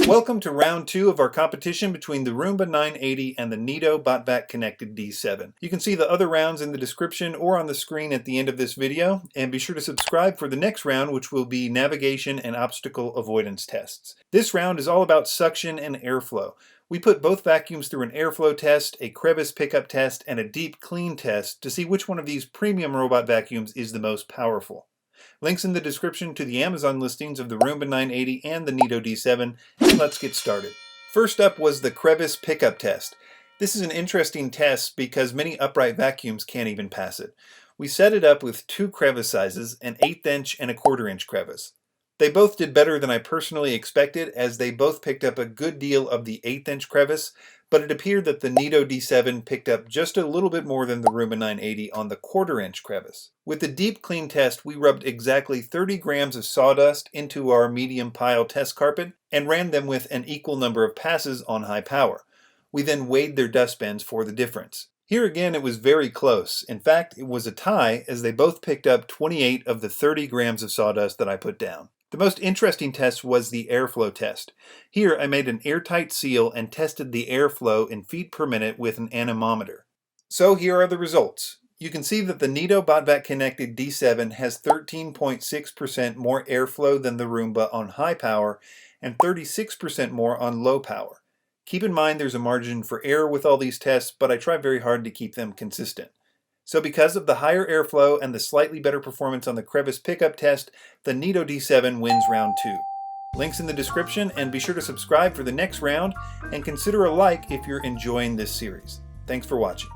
Welcome to round 2 of our competition between the Roomba 980 and the Neato Botvac Connected D7. You can see the other rounds in the description or on the screen at the end of this video, and be sure to subscribe for the next round, which will be navigation and obstacle avoidance tests. This round is all about suction and airflow. We put both vacuums through an airflow test, a crevice pickup test, and a deep clean test to see which one of these premium robot vacuums is the most powerful. Links in the description to the Amazon listings of the Roomba 980 and the Neato D7, and let's get started. First up was the crevice pickup test. This is an interesting test because many upright vacuums can't even pass it. We set it up with two crevice sizes, an 1/8 inch and a 1/4 inch crevice. They both did better than I personally expected, as they both picked up a good deal of the 1/8 inch crevice, but it appeared that the Neato D7 picked up just a little bit more than the Roomba 980 on the 1/4 inch crevice. With the deep clean test, we rubbed exactly 30 grams of sawdust into our medium pile test carpet and ran them with an equal number of passes on high power. We then weighed their dust bends for the difference. Here again it was very close. In fact, it was a tie, as they both picked up 28 of the 30 grams of sawdust that I put down. The most interesting test was the airflow test. Here I made an airtight seal and tested the airflow in feet per minute with an anemometer. So here are the results. You can see that the Neato Botvac Connected D7 has 13.6% more airflow than the Roomba on high power and 36% more on low power. Keep in mind there's a margin for error with all these tests, but I try very hard to keep them consistent. So because of the higher airflow and the slightly better performance on the crevice pickup test, the Neato D7 wins round 2. Links in the description, and be sure to subscribe for the next round, and consider a like if you're enjoying this series. Thanks for watching.